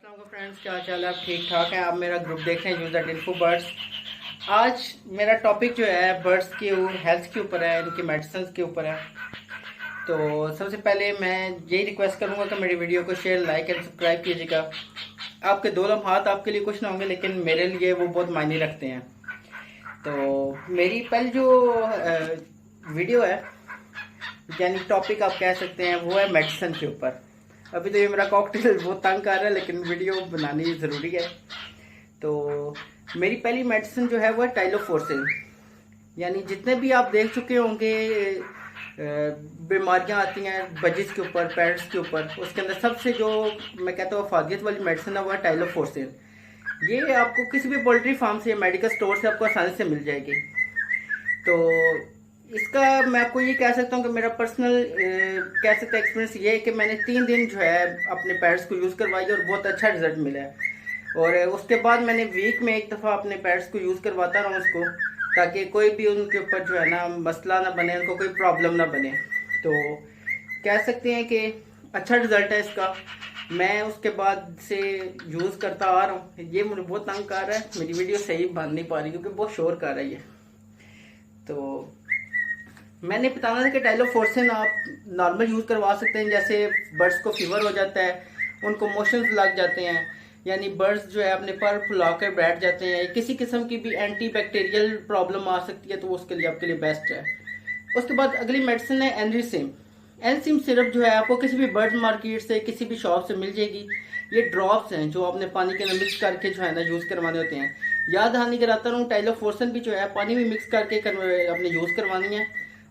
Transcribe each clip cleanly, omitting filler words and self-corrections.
अस्सलाम फ्रेंड्स, क्या हाल है? आप ठीक ठाक हैं? आप मेरा ग्रुप देख रहे हैं यूज़र इन्फो बर्ड्स। आज मेरा टॉपिक जो है बर्ड्स के हेल्थ के ऊपर है, इनकी मेडिसिन के ऊपर है। तो सबसे पहले मैं यही रिक्वेस्ट करूंगा कि मेरी वीडियो को शेयर, लाइक एंड सब्सक्राइब कीजिएगा। आपके दो लम्हात आपके लिए कुछ ना होंगे, लेकिन मेरे लिए वो बहुत मायने रखते हैं। तो मेरी पहली जो वीडियो है, यानी टॉपिक आप कह सकते हैं, वो है मेडिसिन के ऊपर। अभी तो ये मेरा कॉकटेल बहुत तंग कर रहा है, लेकिन वीडियो बनानी ज़रूरी है। तो मेरी पहली मेडिसिन जो है वो है टाइलोफोर्सिन। यानी जितने भी आप देख चुके होंगे बीमारियां आती हैं बजिस के ऊपर, पैरट्स के ऊपर, उसके अंदर सबसे जो मैं कहता हूँ अफादियत वाली मेडिसिन है वो है टाइलोफोर्सिन। ये आपको किसी भी पोल्ट्री फार्म से या मेडिकल स्टोर से आपको आसानी से मिल जाएगी। तो इसका मैं आपको ये कह सकता हूँ कि मेरा पर्सनल कह सकते एक्सपीरियंस ये है कि मैंने 3 दिन जो है अपने पैड्स को यूज़ करवाई और बहुत अच्छा रिजल्ट मिला है। और उसके बाद मैंने वीक में एक दफ़ा अपने पैड्स को यूज़ करवाता रहूँ उसको, ताकि कोई भी उनके ऊपर जो है ना मसला ना बने, उनको कोई प्रॉब्लम ना बने। तो कह सकते हैं कि अच्छा रिजल्ट है इसका। मैं उसके बाद से यूज़ करता आ रहा हूँ। ये मुझे बहुत तंग कर रहा है, मेरी वीडियो सही बन नहीं पा रही क्योंकि बहुत शोर कर रही है। तो मैंने बताना था कि टाइलोफोर्सिन आप नॉर्मल यूज़ करवा सकते हैं। जैसे बर्ड्स को फीवर हो जाता है, उनको मोशंस लग जाते हैं, यानी बर्ड्स जो है अपने पर फुलाकर बैठ जाते हैं, किसी किस्म की भी एंटी बैक्टीरियल प्रॉब्लम आ सकती है, तो उसके लिए आपके लिए बेस्ट है। उसके बाद अगली मेडिसिन है एनरिसिम। एनसिम सिरप जो है आपको किसी भी बर्ड मार्केट से, किसी भी शॉप से मिल जाएगी। ये ड्रॉप्स हैं जो अपने पानी के अंदर मिक्स करके जो है ना यूज़ करवाने होते हैं। याद दहानी कराता रहूँ, टाइलोफोर्सिन भी जो है पानी में मिक्स करके अपने यूज़ करवानी है।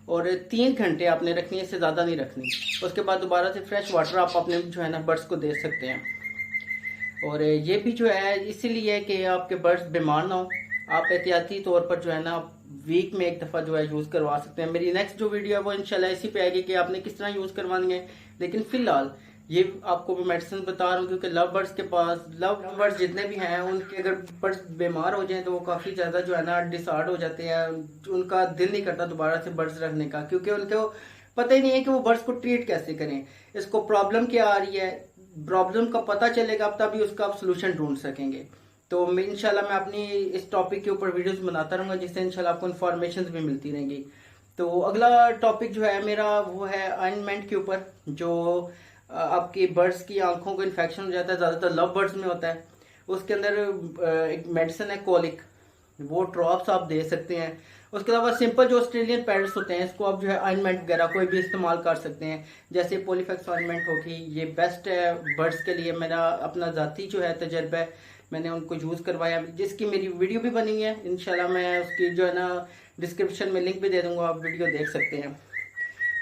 और 3 घंटे आपने रखनी है, इससे ज़्यादा नहीं रखनी। उसके बाद दोबारा से फ्रेश वाटर आप अपने जो है ना बर्ड्स को दे सकते हैं। और ये भी जो है इसीलिए है कि आपके बर्ड्स बीमार ना हो। आप एहतियाती तौर पर जो है ना वीक में एक दफ़ा जो है यूज़ करवा सकते हैं। मेरी नेक्स्ट जो वीडियो है वो इंशाल्लाह इसी पे आएगी कि आपने किस तरह यूज़ करवानी है। लेकिन फ़िलहाल ये आपको मैं मेडिसिन बता रहा हूँ क्योंकि लव बर्ड्स के पास, लव बर्ड्स जितने भी हैं, उनके अगर बर्ड्स बीमार हो जाएं तो वो काफ़ी ज़्यादा जो है ना डिसऑर्डर हो जाते हैं। उनका दिल नहीं करता दोबारा से बर्ड्स रखने का, क्योंकि उनको पता ही नहीं है कि वो बर्ड्स को ट्रीट कैसे करें, इसको प्रॉब्लम क्या आ रही है। प्रॉब्लम का पता चलेगा तभी उसका आप सोल्यूशन ढूंढ सकेंगे। तो मैं इंशाल्लाह मैं अपनी इस टॉपिक के ऊपर वीडियोस बनाता रहूँगा, जिससे इंशाल्लाह आपको इन्फॉर्मेशन भी मिलती रहेंगी। तो अगला टॉपिक जो है मेरा वो है ऑइंटमेंट के ऊपर। जो आपकी बर्ड्स की आंखों को इन्फेक्शन हो जाता है, ज़्यादातर लव बर्ड्स में होता है। उसके अंदर एक मेडिसिन है कोलिक, वो ड्रॉप्स आप दे सकते हैं। उसके अलावा सिंपल जो ऑस्ट्रेलियन पैड्स होते हैं, इसको आप जो है ऑइंटमेंट वगैरह कोई भी इस्तेमाल कर सकते हैं। जैसे पॉलीफेक्स ऑइंटमेंट होगी, ये बेस्ट है बर्ड्स के लिए। मेरा अपना ज़ाती जो है तजर्बा है, मैंने उनको यूज़ करवाया, जिसकी मेरी वीडियो भी बनी है। इंशाल्लाह मैं उसकी जो है ना डिस्क्रिप्शन में लिंक भी दे दूँगा, आप वीडियो देख सकते हैं।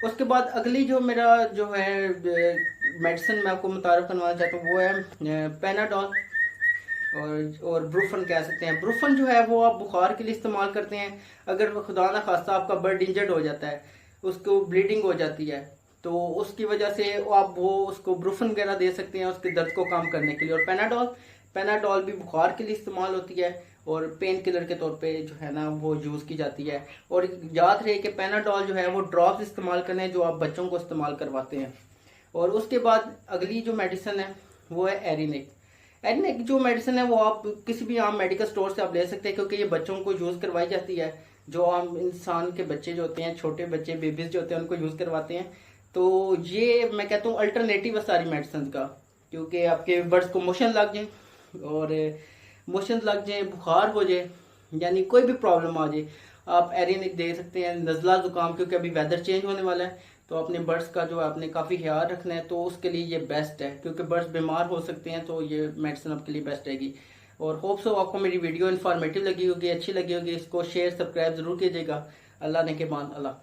उसके बाद अगली जो मेरा जो है मेडिसिन मैं आपको मुतारफ़ करवाना चाहता हूँ वो है पेनाडोल और ब्रूफन कह सकते हैं। ब्रूफन जो है वो आप बुखार के लिए इस्तेमाल करते हैं। अगर खुदा ना खास्ता आपका बर्ड इंजर्ड हो जाता है, उसको ब्लीडिंग हो जाती है, तो उसकी वजह से आप वो उसको ब्रूफन वगैरह दे सकते हैं उसके दर्द को कम करने के लिए। और पेनाडोल, पेनाडोल भी बुखार के लिए इस्तेमाल होती है और पेन किलर के तौर पे जो है ना वो यूज़ की जाती है। और याद रहे कि पेनाडोल जो है वो ड्रॉप्स इस्तेमाल करने हैं जो आप बच्चों को इस्तेमाल करवाते हैं। और उसके बाद अगली जो मेडिसिन है वो है एरिनिक। एरिनिक जो मेडिसिन है वो आप किसी भी आम मेडिकल स्टोर से आप ले सकते हैं, क्योंकि ये बच्चों को यूज़ करवाई जाती है। जो आम इंसान के बच्चे जो होते हैं, छोटे बच्चे बेबीज जो होते हैं, उनको यूज़ करवाते हैं। तो ये मैं कहता हूँ अल्टरनेटिव है सारी मेडिसिन का, क्योंकि आपके बर्ड्स को मोशन लग जाए और मोशन लग जाए, बुखार हो जाए, यानी कोई भी प्रॉब्लम आ जाए, आप एरिनिक दे सकते हैं। नज़ला ज़ुकाम, क्योंकि अभी वेदर चेंज होने वाला है, तो अपने बर्ड्स का जो है आपने काफ़ी ख्याल रखना है, तो उसके लिए ये बेस्ट है, क्योंकि बर्ड्स बीमार हो सकते हैं। तो ये मेडिसिन आपके लिए बेस्ट रहेगी। और होप सो आपको मेरी वीडियो इन्फॉर्मेटिव लगी होगी, अच्छी लगी होगी। इसको शेयर सब्सक्राइब ज़रूर कीजिएगा। अल्लाह ने के मान, अल्लाह।